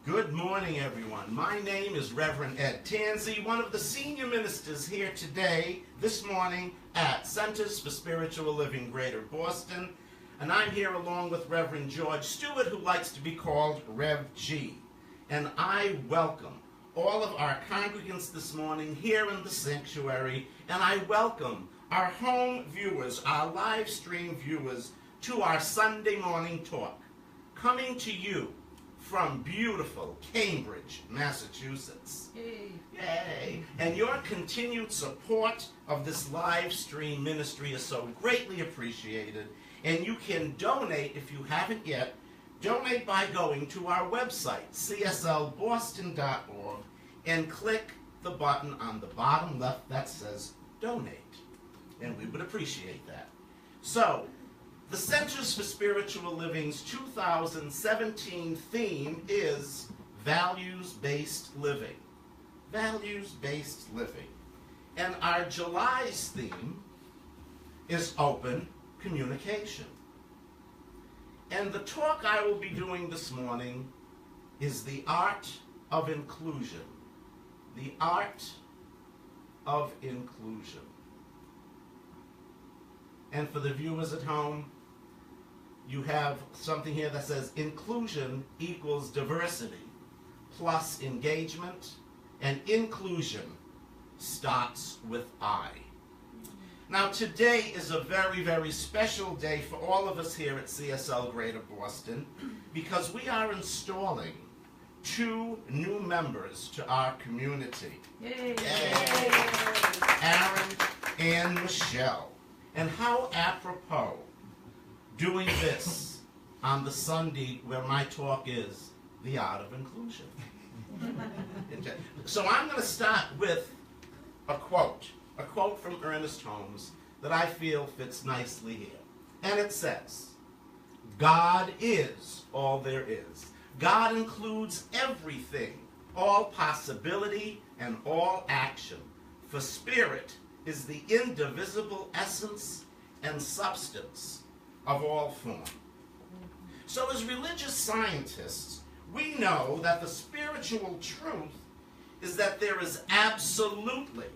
Good morning, everyone. My name is Reverend Ed Tansey, one of the senior ministers here today, this morning, at Centers for Spiritual Living, Greater Boston. And I'm here along with Reverend George Stewart, who likes to be called Rev G. And I welcome all of our congregants this morning here in the sanctuary, and I welcome our home viewers, our live stream viewers, to our Sunday morning talk, coming to you from beautiful Cambridge, Massachusetts. Yay. Yay! And your continued support of this live stream ministry is so greatly appreciated. And you can donate, if you haven't yet, donate by going to our website, cslboston.org, and click the button on the bottom left that says Donate. And we would appreciate that. So, the Centers for Spiritual Living's 2017 theme is Values-Based Living. Values-Based Living. And our July's theme is Open Communication. And the talk I will be doing this morning is the art of inclusion. The art of inclusion. And for the viewers at home, you have something here that says inclusion equals diversity plus engagement, and inclusion starts with I. Now today is a very, very special day for all of us here at CSL Greater Boston because we are installing 2 new members to our community. Yay. Yay. Aaron and Michelle. And how apropos doing this on the Sunday where my talk is the art of inclusion. So I'm going to start with a quote from Ernest Holmes that I feel fits nicely here. And it says, God is all there is. God includes everything, all possibility and all action. For spirit is the indivisible essence and substance of all form. So as religious scientists, we know that the spiritual truth is that there is absolutely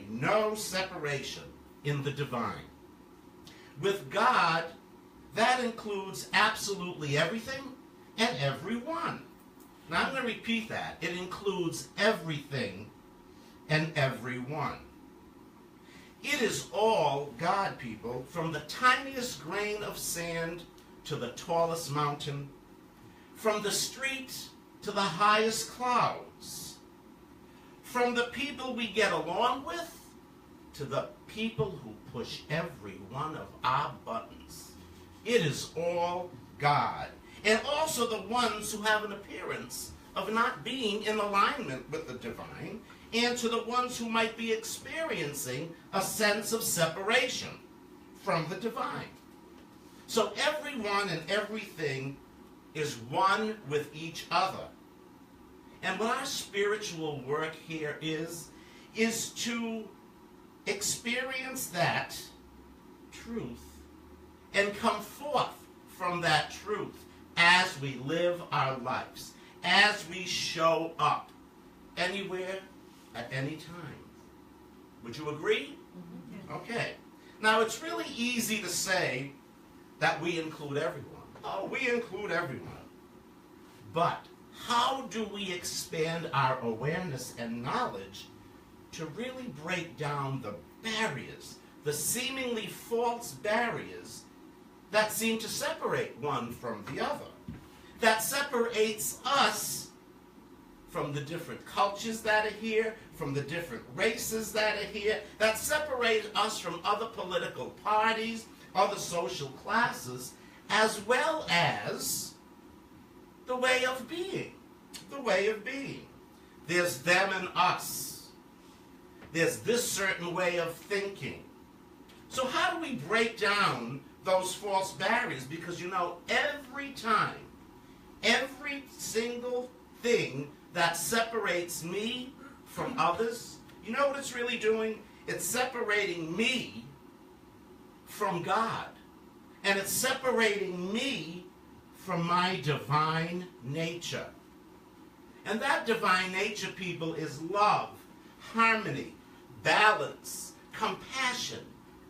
no separation in the divine. With God, that includes absolutely everything and everyone. Now I'm going to repeat that. It includes everything and everyone. It is all God, people, from the tiniest grain of sand to the tallest mountain, from the street to the highest clouds, from the people we get along with to the people who push every one of our buttons. It is all God. And also the ones who have an appearance of not being in alignment with the divine, and to the ones who might be experiencing a sense of separation from the divine. So everyone and everything is one with each other. And what our spiritual work here is to experience that truth and come forth from that truth as we live our lives, as we show up anywhere, at any time. Would you agree? Mm-hmm. Okay. Now, it's really easy to say that we include everyone. Oh, we include everyone. But how do we expand our awareness and knowledge to really break down the barriers, the seemingly false barriers that seem to separate one from the other, that separates us from the different cultures that are here, from the different races that are here, that separate us from other political parties, other social classes, as well as the way of being. The way of being. There's them and us. There's this certain way of thinking. So how do we break down those false barriers? Because you know, every time, every single thing that separates me from others, you know what it's really doing? It's separating me from God. And it's separating me from my divine nature. And that divine nature, people, is love, harmony, balance, compassion,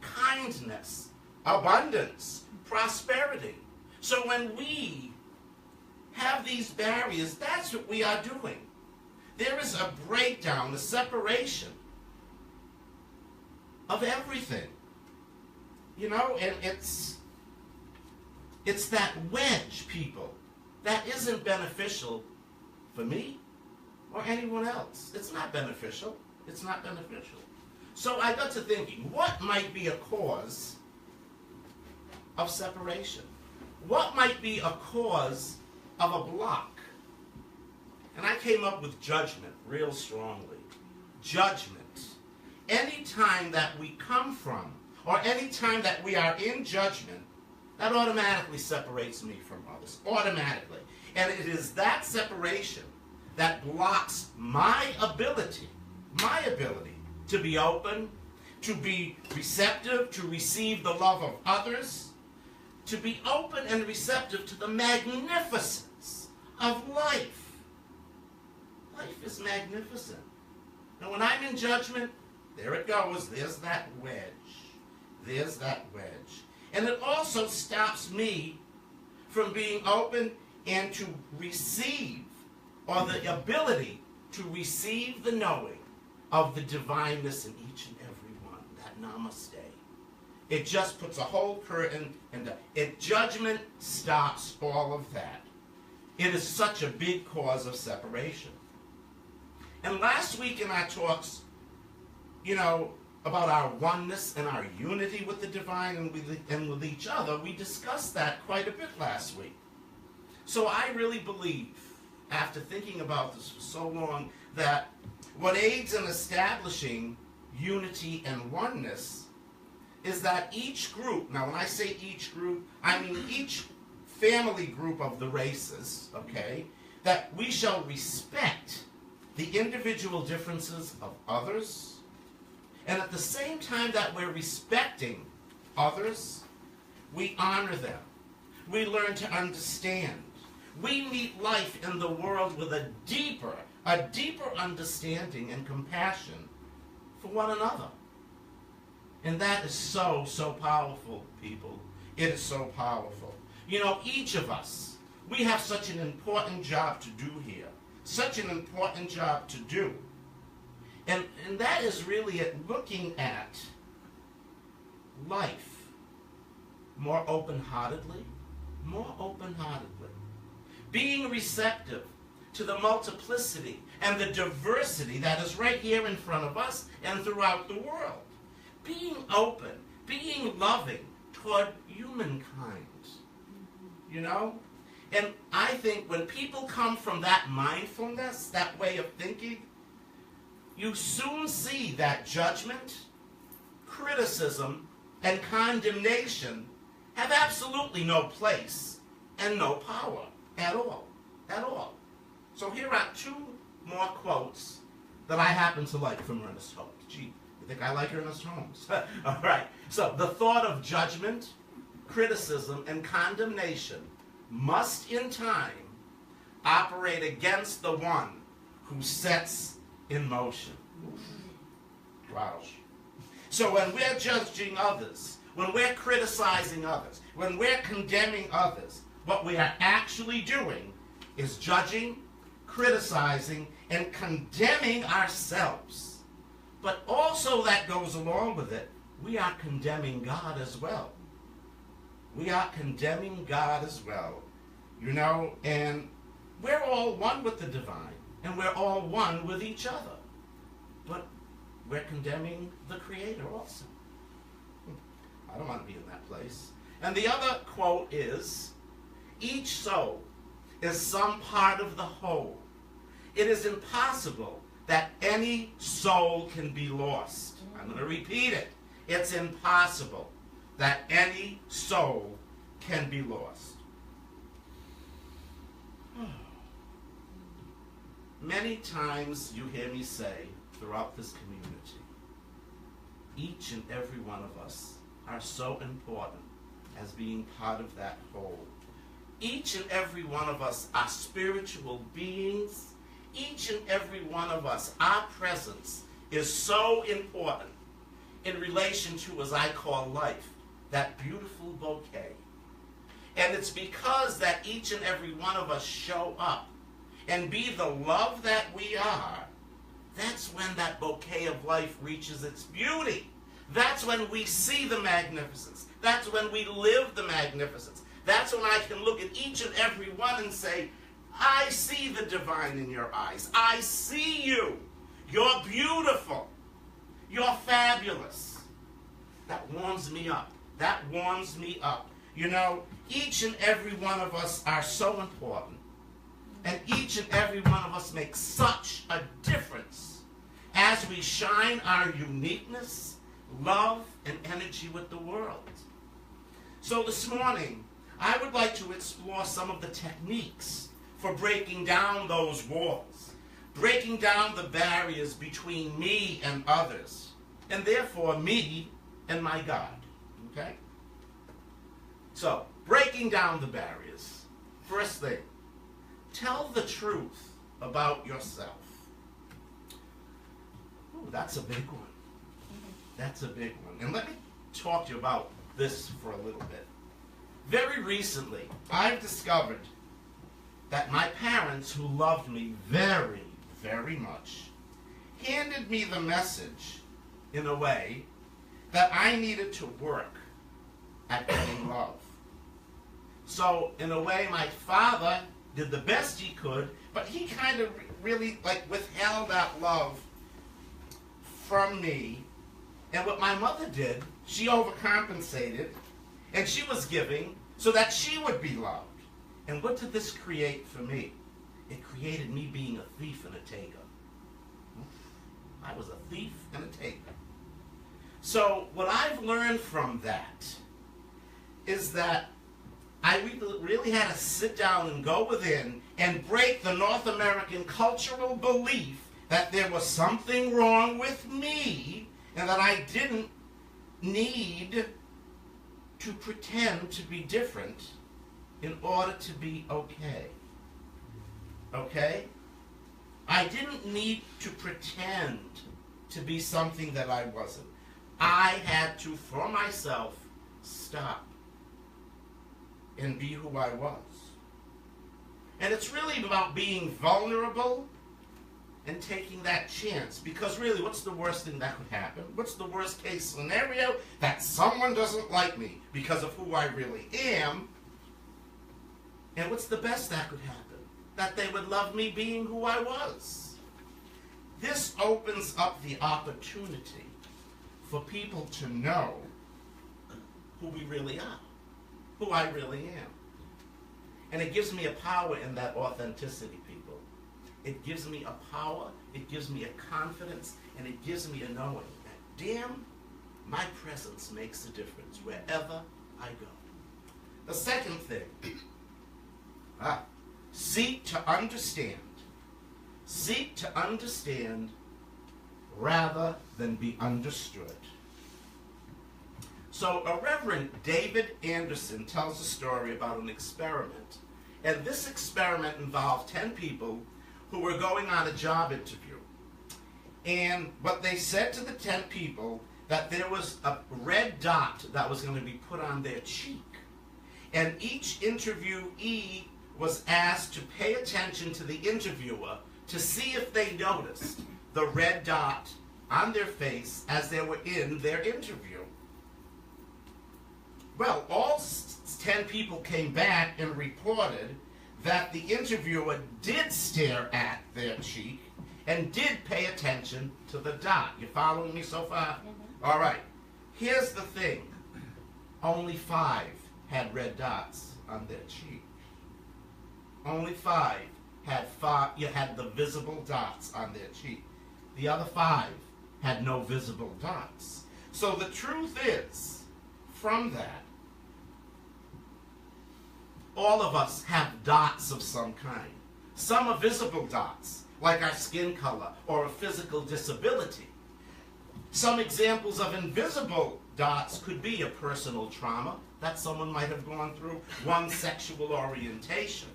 kindness, abundance, prosperity. So when we have these barriers, that's what we are doing. There is a breakdown, a separation of everything. You know, and it's that wedge, people, that isn't beneficial for me or anyone else. It's not beneficial. It's not beneficial. So I got to thinking, what might be a cause of separation? What might be a cause of a block? And I came up with judgment real strongly. Judgment. Any time that we come from, or any time that we are in judgment, that automatically separates me from others. Automatically. And it is that separation that blocks my ability to be open, to be receptive, to receive the love of others, to be open and receptive to the magnificence of life. Life is magnificent. And when I'm in judgment, there it goes. There's that wedge. There's that wedge. And it also stops me from being open and to receive, or the ability to receive the knowing of the divineness in each and every one. That namaste. It just puts a whole curtain, and judgment stops all of that. It is such a big cause of separation. And last week in our talks, you know, about our oneness and our unity with the divine and with each other, we discussed that quite a bit last week. So I really believe, after thinking about this for so long, that what aids in establishing unity and oneness is that each group, now when I say each group, I mean each family group of the races, okay, that we shall respect the individual differences of others, and at the same time that we're respecting others, we honor them. We learn to understand. We meet life in the world with a deeper understanding and compassion for one another. And that is so, so powerful, people. It is so powerful. You know, each of us, we have such an important job to do here. Such an important job to do. And that is really looking at life more open-heartedly, being receptive to the multiplicity and the diversity that is right here in front of us and throughout the world. Being open, being loving toward humankind, you know? And I think when people come from that mindfulness, that way of thinking, you soon see that judgment, criticism, and condemnation have absolutely no place and no power at all. At all. So here are two more quotes that I happen to like from Ernest Holmes. Gee, you think I like Ernest Holmes? All right. So the thought of judgment, criticism, and condemnation must in time operate against the one who sets in motion. Wow. So when we're judging others, when we're criticizing others, when we're condemning others, what we are actually doing is judging, criticizing, and condemning ourselves. But also that goes along with it, we are condemning God as well. We are condemning God as well. You know, and we're all one with the divine, and we're all one with each other. But we're condemning the Creator also. I don't want to be in that place. And the other quote is, each soul is some part of the whole. It is impossible that any soul can be lost. I'm going to repeat it. It's impossible that any soul can be lost. Many times you hear me say throughout this community, each and every one of us are so important as being part of that whole. each and every one of us are spiritual beings. Each and every one of us, our presence is so important in relation to, as I call life, that beautiful bouquet. And it's because that each and every one of us show up and be the love that we are, that's when that bouquet of life reaches its beauty. That's when we see the magnificence. That's when we live the magnificence. That's when I can look at each and every one and say, I see the divine in your eyes. I see you. You're beautiful. You're fabulous. That warms me up. That warms me up. You know, each and every one of us are so important. And each and every one of us makes such a difference as we shine our uniqueness, love, and energy with the world. So this morning, I would like to explore some of the techniques for breaking down those walls, breaking down the barriers between me and others, and therefore me and my God. Okay? So, breaking down the barriers. First thing, tell the truth about yourself. Ooh, that's a big one. That's a big one. And let me talk to you about this for a little bit. Very recently, I've discovered that my parents, who loved me very, very much, handed me the message in a way that I needed to work at getting love. So, in a way, my father did the best he could, but he kind of really withheld that love from me. And what my mother did, she overcompensated, and she was giving so that she would be loved. And what did this create for me? It created me being a thief and a taker. I was a thief and a taker. So what I've learned from that is that I really had to sit down and go within and break the North American cultural belief that there was something wrong with me and that I didn't need to pretend to be different in order to be okay. Okay? I didn't need to pretend to be something that I wasn't. I had to, for myself, stop and be who I was. And it's really about being vulnerable and taking that chance. Because really, what's the worst thing that could happen? What's the worst case scenario? That someone doesn't like me because of who I really am. And what's the best that could happen? That they would love me being who I was. This opens up the opportunity for people to know who we really are, who I really am. And it gives me a power in that authenticity, people. It gives me a power, it gives me a confidence, and it gives me a knowing that, damn, my presence makes a difference wherever I go. The second thing, seek to understand. Seek to understand rather than be understood. So a Reverend David Anderson tells a story about an experiment. And this experiment involved 10 people who were going on a job interview. And what they said to the 10 people, that there was a red dot that was going to be put on their cheek. And each interviewee was asked to pay attention to the interviewer to see if they noticed the red dot on their face as they were in their interview. Well, all 10 people came back and reported that the interviewer did stare at their cheek and did pay attention to the dot. You following me so far? Mm-hmm. All right. Here's the thing. Only 5 had red dots on their cheek. Only 5 had the visible dots on their cheek. The other 5 had no visible dots. So the truth is, from that, all of us have dots of some kind. Some are visible dots, like our skin color or a physical disability. Some examples of invisible dots could be a personal trauma, that someone might have gone through, one's sexual orientation.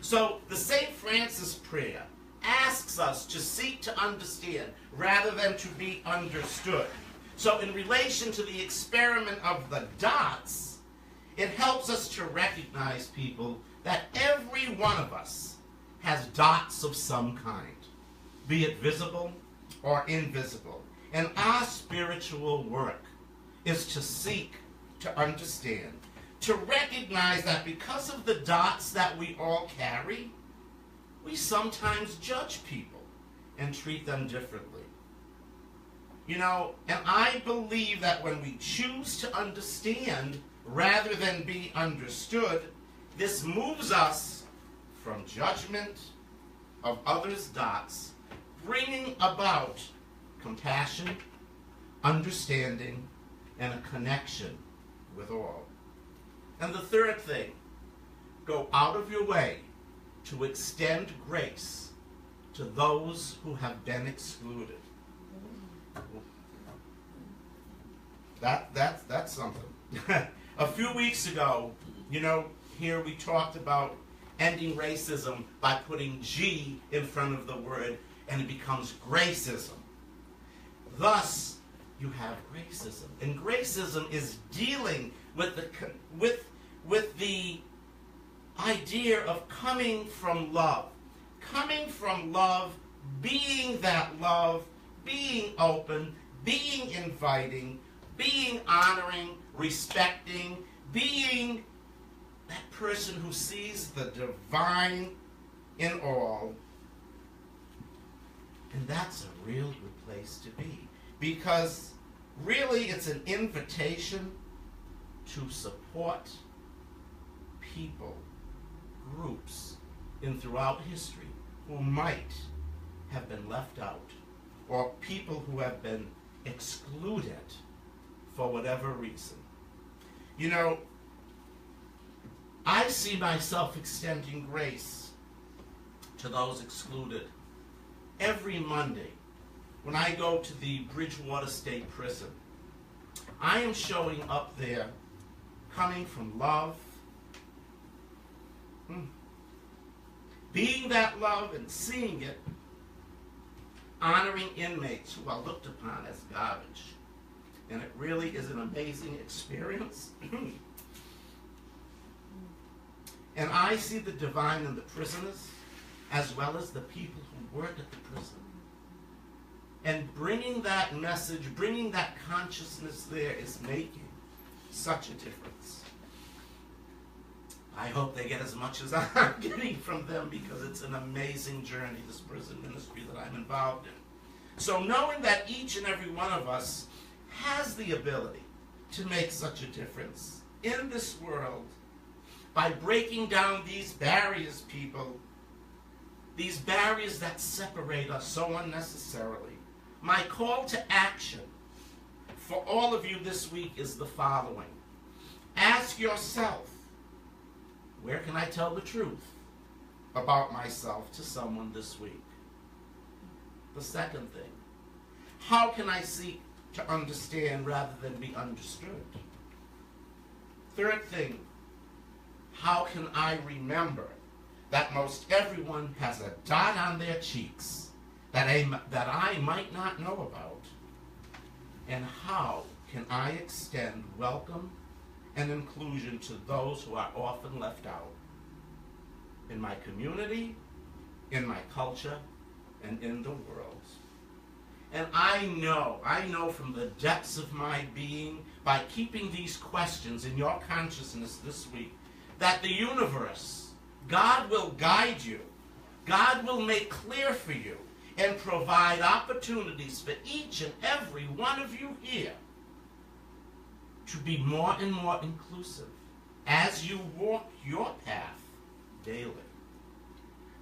So the St. Francis prayer asks us to seek to understand rather than to be understood. So in relation to the experiment of the dots, it helps us to recognize, people, that every one of us has dots of some kind, be it visible or invisible. And our spiritual work is to seek to understand, to recognize that because of the dots that we all carry, we sometimes judge people and treat them differently. You know, and I believe that when we choose to understand rather than be understood, this moves us from judgment of others' dots, bringing about compassion, understanding, and a connection with all. And the third thing, go out of your way to extend grace to those who have been excluded. That's something. A few weeks ago, you know, here we talked about ending racism by putting G in front of the word, and it becomes gracism. Thus, you have gracism. And gracism is dealing with the idea of coming from love. Coming from love, being that love, being open, being inviting, being honoring, respecting, being that person who sees the divine in all. And that's a real good place to be. Because really it's an invitation to support people, groups throughout history who might have been left out, or people who have been excluded for whatever reason. You know, I see myself extending grace to those excluded every Monday when I go to the Bridgewater State Prison. I am showing up there coming from love, being that love and seeing it, honoring inmates who are looked upon as garbage. And it really is an amazing experience. And I see the divine in the prisoners as well as the people who work at the prison. And bringing that message, bringing that consciousness there is making such a difference. I hope they get as much as I'm getting from them, because it's an amazing journey, this prison ministry that I'm involved in. So knowing that each and every one of us has the ability to make such a difference in this world by breaking down these barriers, people, these barriers that separate us so unnecessarily. My call to action for all of you this week is the following. Ask yourself, where can I tell the truth about myself to someone this week? The second thing, how can I seek to understand rather than be understood? Third thing, how can I remember that most everyone has a dot on their cheeks that I might not know about? And how can I extend welcome and inclusion to those who are often left out in my community, in my culture, and in the world? And I know from the depths of my being, by keeping these questions in your consciousness this week, that the universe, God will guide you, God will make clear for you, and provide opportunities for each and every one of you here to be more and more inclusive as you walk your path daily.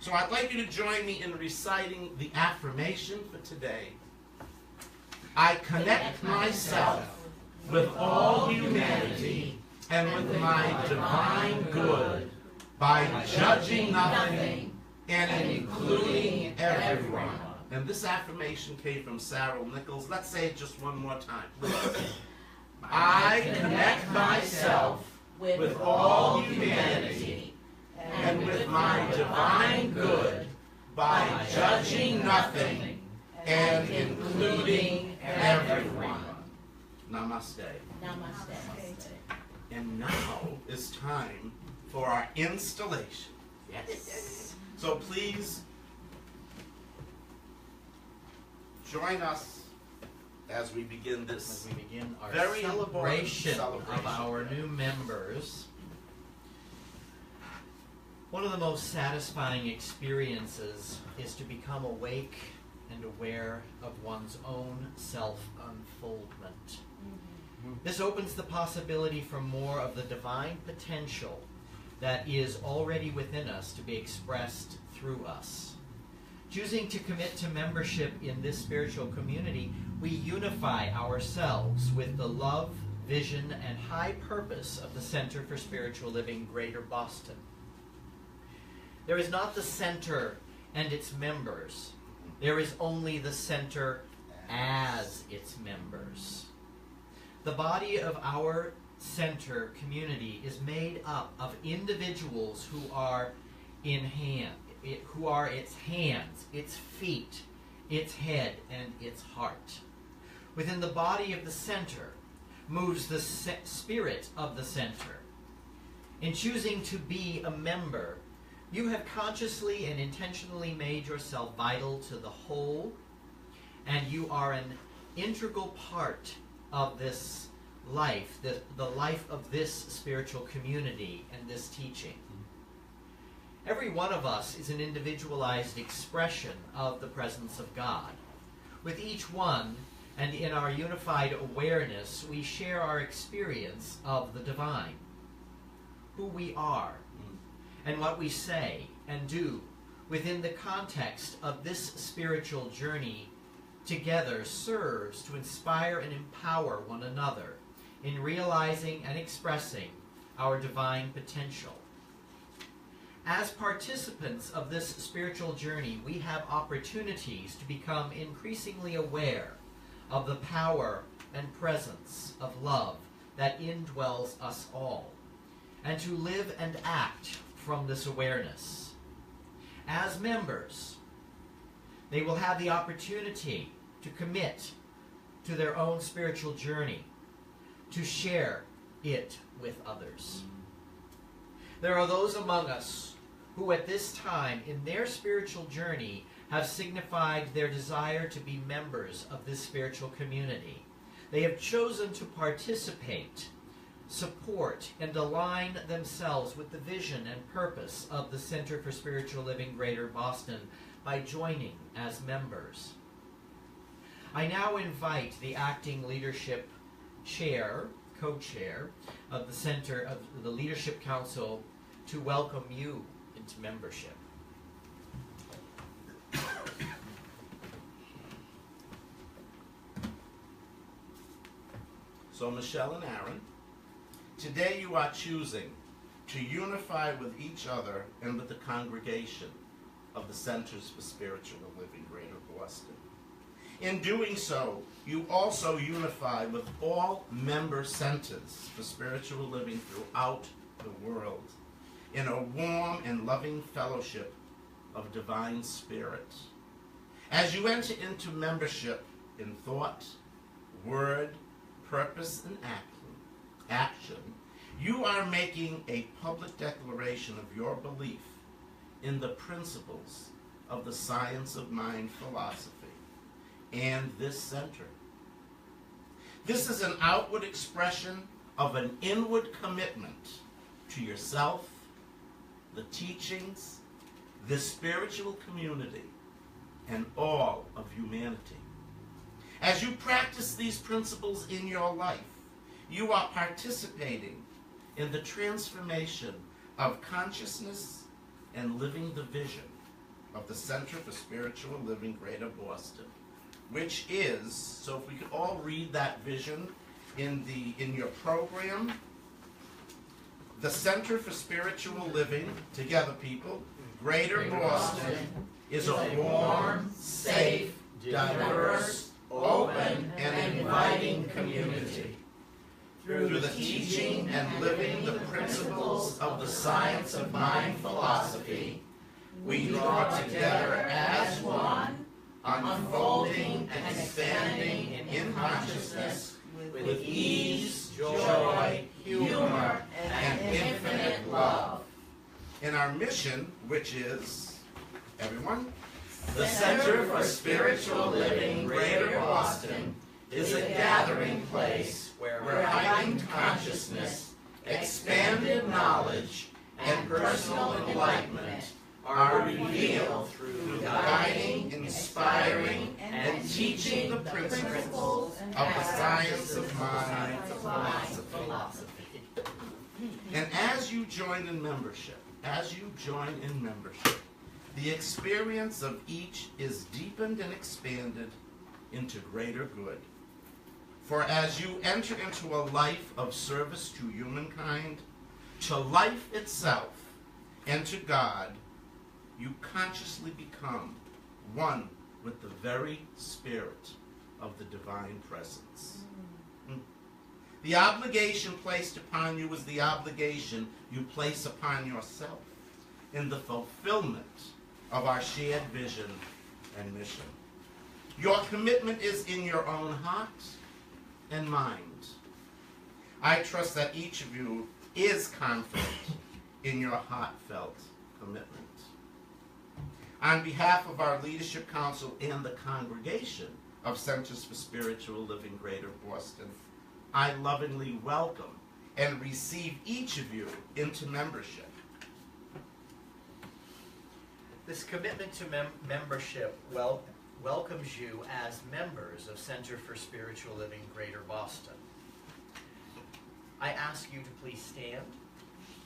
So I'd like you to join me in reciting the affirmation for today. I connect myself with all humanity and with my divine good by judging nothing and including everyone. And this affirmation came from Sarah Nichols. Let's say it just one more time, please. I connect myself with all humanity and with my divine good by judging nothing and including everyone. Namaste. Namaste. And now is time for our installation. Yes. So please join us as we begin this our very celebration of celebration our new members. One of the most satisfying experiences is to become awake and aware of one's own self-unfoldment. This opens the possibility for more of the divine potential that is already within us to be expressed through us. Choosing to commit to membership in this spiritual community, we unify ourselves with the love, vision, and high purpose of the Center for Spiritual Living Greater Boston. There is not the center and its members. There is only the center as its members. The body of our center community is made up of individuals who are its hands, its feet, its head, and its heart. Within the body of the center moves the spirit of the center. In choosing to be a member, you have consciously and intentionally made yourself vital to the whole, and you are an integral part of this life, the life of this spiritual community and this teaching. Every one of us is an individualized expression of the presence of God. With each one, and in our unified awareness, we share our experience of the divine, who we are, and what we say and do within the context of this spiritual journey together serves to inspire and empower one another in realizing and expressing our divine potential. As participants of this spiritual journey, we have opportunities to become increasingly aware of the power and presence of love that indwells us all, and to live and act from this awareness. As members, they will have the opportunity to commit to their own spiritual journey, to share it with others. There are those among us who at this time in their spiritual journey have signified their desire to be members of this spiritual community. They have chosen to participate, support, and align themselves with the vision and purpose of the Center for Spiritual Living Greater Boston by joining as members. I now invite the acting leadership chair, co-chair of the Center of the Leadership Council to welcome you into membership. So Michelle and Aaron, today you are choosing to unify with each other and with the congregation of the Centers for Spiritual Living Greater Boston. In doing so, you also unify with all member centers for spiritual living throughout the world in a warm and loving fellowship of divine spirit. As you enter into membership in thought, word, purpose, and action, you are making a public declaration of your belief in the principles of the science of mind philosophy and this center. This is an outward expression of an inward commitment to yourself, the teachings, the spiritual community, and all of humanity. As you practice these principles in your life, you are participating in the transformation of consciousness and living the vision of the Center for Spiritual Living Greater Boston, which is, so if we could all read that vision in your program, the Center for Spiritual Living, together people, Greater Boston is a warm, safe, diverse, open, and inviting community through the teaching and living the principles of the science of mind philosophy, we draw together as one, unfolding and expanding in consciousness with ease, joy, humor, and infinite love. In our mission, which is, everyone, the Center for Spiritual Living Greater Boston is a gathering place where heightened consciousness, expanded knowledge, and personal enlightenment are revealed through guiding, inspiring, and teaching the principles of the science of mind philosophy. And as you join in membership, the experience of each is deepened and expanded into greater good. For as you enter into a life of service to humankind, to life itself, and to God, you consciously become one with the very spirit of the divine presence. The obligation placed upon you is the obligation you place upon yourself in the fulfillment of our shared vision and mission. Your commitment is in your own heart and mind. I trust that each of you is confident in your heartfelt commitment. On behalf of our Leadership Council and the congregation of Centers for Spiritual Living Greater Boston, I lovingly welcome and receive each of you into membership. This commitment to membership welcomes you as members of Center for Spiritual Living Greater Boston. I ask you to please stand.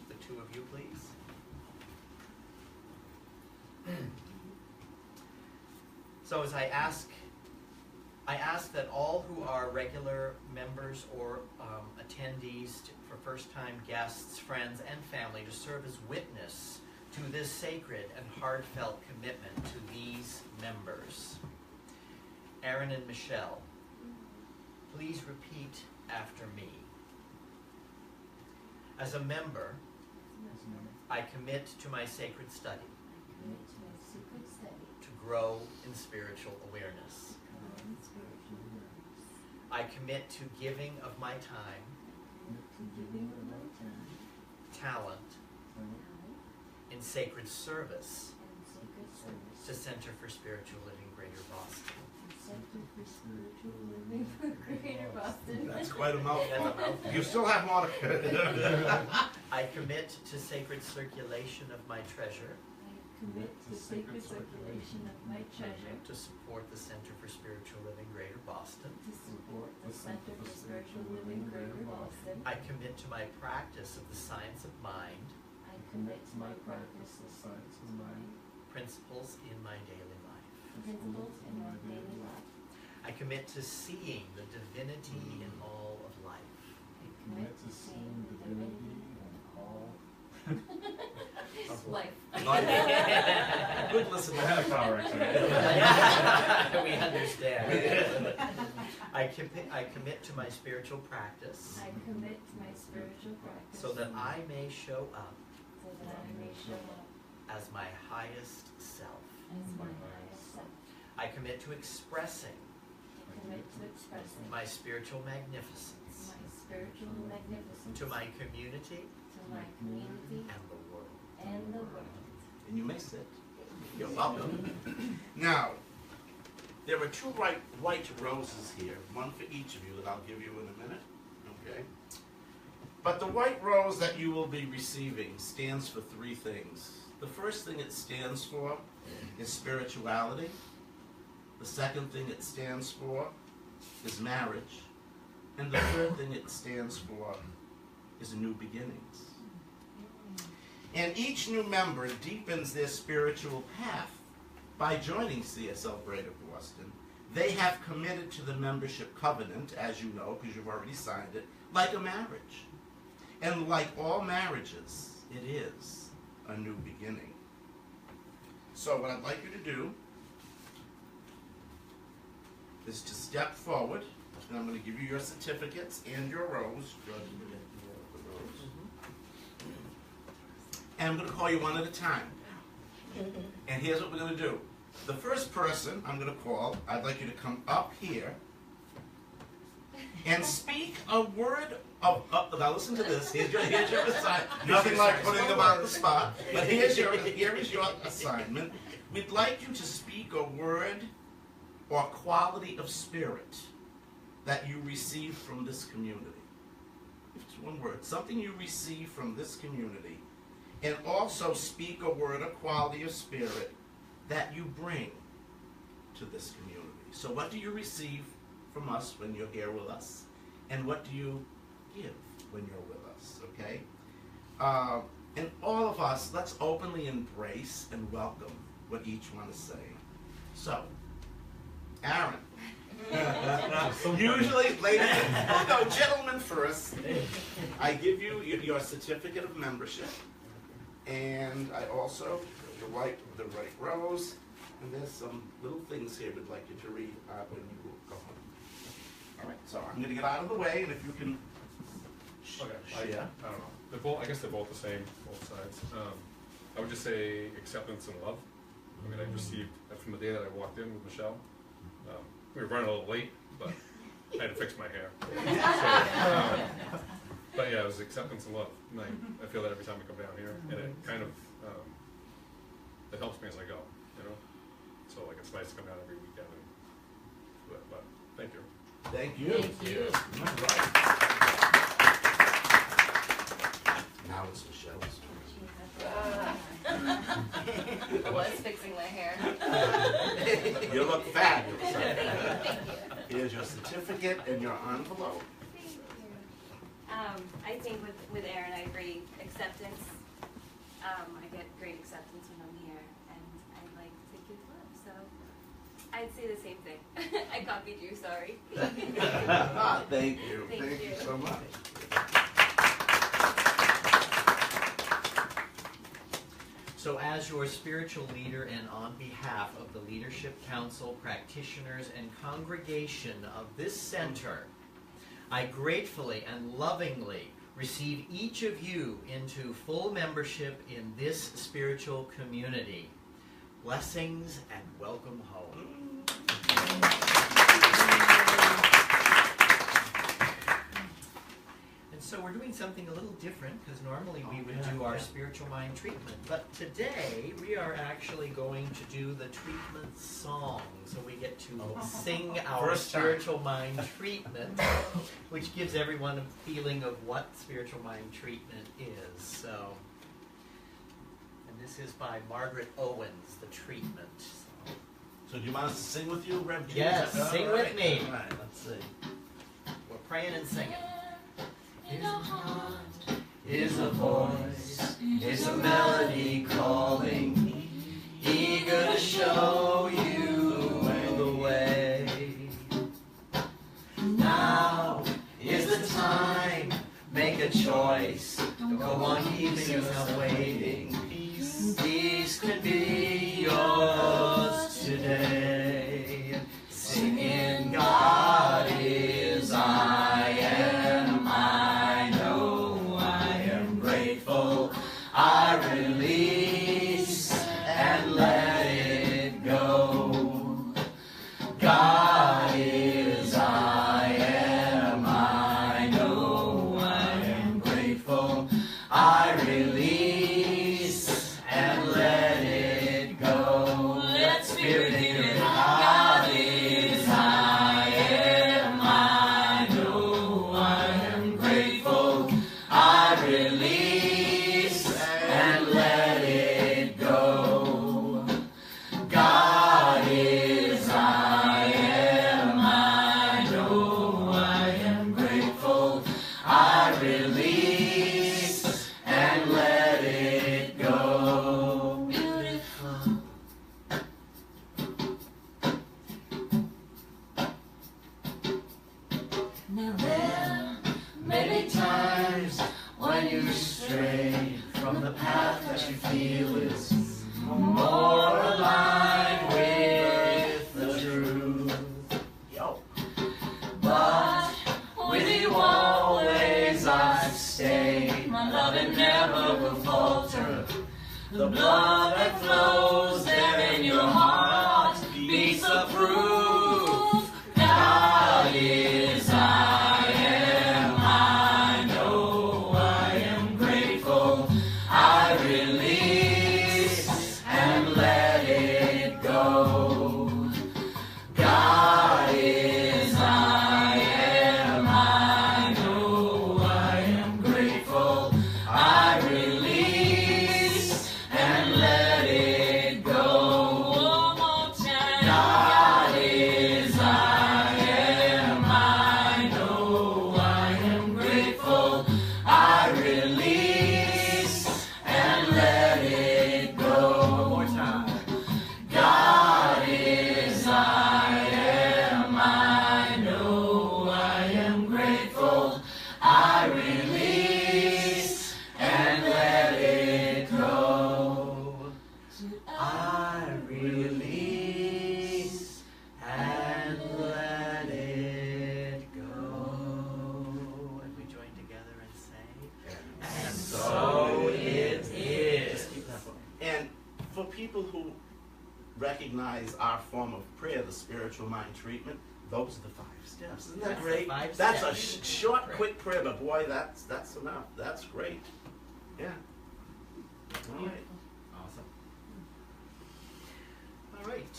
The two of you, please. So as I ask that all who are regular members or attendees, for first-time guests, friends, and family, to serve as witness to this sacred and heartfelt commitment to these members. Aaron and Michelle, please repeat after me. As a member, I commit to my sacred study to grow in spiritual awareness. I commit to giving of my time, talent, in sacred service to Center for Spiritual Living Greater Boston. Center for Spiritual Living for Greater Boston. That's quite a mouthful. You still have more to I commit to sacred circulation of my treasure I commit to sacred circulation of my treasure to support the Center for Spiritual Living Greater Boston. to support the Center for Spiritual Living Greater Boston. I commit to my practice of the science of mind, I commit to my practice of science of mind, principles in my daily life. principles in my daily life. I commit to seeing the divinity in all of life. I commit to seeing the divinity in all life. Good listener. I had a power actually. We understand. I commit to my spiritual practice I commit to my spiritual practice so that I may show up so that I may show up as my highest self. as my highest self. I commit to expressing I commit to expressing my spiritual magnificence my spiritual magnificence to my community to my community and the world. and the world. And you may sit. You're welcome. Now, there are two white roses here, one for each of you that I'll give you in a minute, okay? But the white rose that you will be receiving stands for three things. The first thing it stands for is spirituality. The second thing it stands for is marriage. And the third thing it stands for is new beginnings. And each new member deepens their spiritual path by joining CSL Greater Boston. They have committed to the membership covenant, as you know, because you've already signed it, like a marriage. And like all marriages, it is a new beginning. So what I'd like you to do is to step forward And I'm going to give you your certificates and your rose. Jordan, you get the rose. And I'm going to call you one at a time. And here's what we're going to do. The first person I'm going to call, I'd like you to come up here and speak a word of, now listen to this, here's your assignment. Nothing like putting them on the spot, but here is your assignment. We'd like you to speak a word or quality of spirit that you received from this community. It's one word, something you received from this community. And also speak a word or quality of spirit that you bring to this community. So what do you receive from us when you're here with us? And what do you give when you're with us, okay? And all of us, let's openly embrace and welcome what each one is saying. So, Aaron. Usually, ladies, no, gentlemen first. I give you your certificate of membership. And I also, the right rose, and there's some little things here we'd like you to read when you go home. All right, so I'm going to get out of the way, and if you can Okay, I share. don't know. They're both, I guess they're both the same, both sides. I would just say acceptance and love. I mean, I received that from the day that I walked in with Michelle. We were running a little late, but I had to fix my hair. So, but yeah, it was acceptance and love. And I feel that every time I come down here, and it kind of it helps me as I go, you know. So like it's nice to come down every weekend and do it. But thank you. Thank you. Thank you. All right. Now it's Michelle's I was fixing my hair. turn. You look fabulous. Thank you. Here's your certificate and your envelope. Thank you. I think with Aaron, I agree. Acceptance. I get great acceptance when I'm here, and I like to give love. So I'd say the same thing. I copied you. Sorry. Thank you. Thank you. So much. So as your spiritual leader and on behalf of the Leadership Council, practitioners, and congregation of this center, I gratefully and lovingly receive each of you into full membership in this spiritual community. Blessings and welcome home. And so we're doing something a little different because normally we would do our spiritual mind treatment. But today we are actually going to do the treatment song. So we get to sing our First time. spiritual mind treatment, which gives everyone a feeling of what spiritual mind treatment is. So, and this is by Margaret Owens, the treatment. So do you want us to sing with you, Rev? Yes, All sing right. with me. All right, let's see. We're praying and singing. In our heart Is a voice, is a melody calling, eager to show you the way. Now is the time, make a choice, don't go on keeping yourself waiting. These could be yours today. Singing, God is, I am, I know, I am grateful. I release and let it go. God is, I am, I know, I am grateful. I release The blood that flows there in your heart beats the proof. God is, I am, I know, I am grateful. I release and let it go. God is, I am, I know, I am grateful. I release and let it go. One more time. God is, I am, I know, I am grateful. I release and let it go. One more time. God is, I am, I know, I am grateful. I release and let it go. I release and let it go. And we join together and say, and so it is. And for people who recognize our form of prayer, the spiritual mind treatment, those are the 5 steps. Isn't that That's the great? 5 That's a steps. short, Great. quick prayer, but boy, that's enough. That's great. Yeah. All right. Awesome. All right.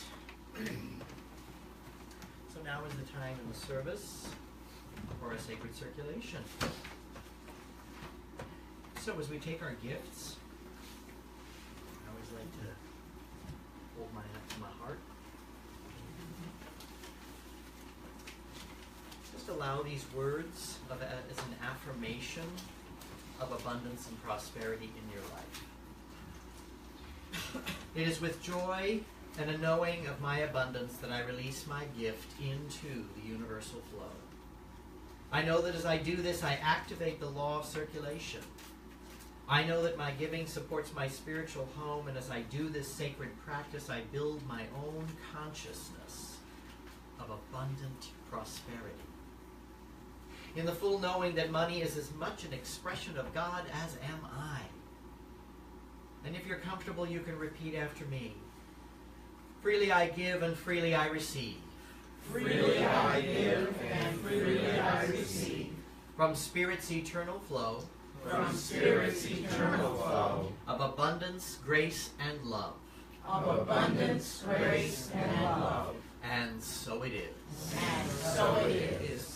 So now is the time in the service for a sacred circulation. So as we take our gifts, I always like to hold mine up to my heart. Just allow these words as an affirmation of abundance and prosperity in your life. It is with joy and a knowing of my abundance that I release my gift into the universal flow. I know that as I do this, I activate the law of circulation. I know that my giving supports my spiritual home, and as I do this sacred practice, I build my own consciousness of abundant prosperity. In the full knowing that money is as much an expression of God as am I. And if you're comfortable, you can repeat after me. Freely I give and freely I receive. Freely I give and freely I receive. From Spirit's eternal flow. From Spirit's eternal flow. Of abundance, grace, and love. Of abundance, grace, and love. And so it is. And so it is.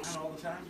Not all the time.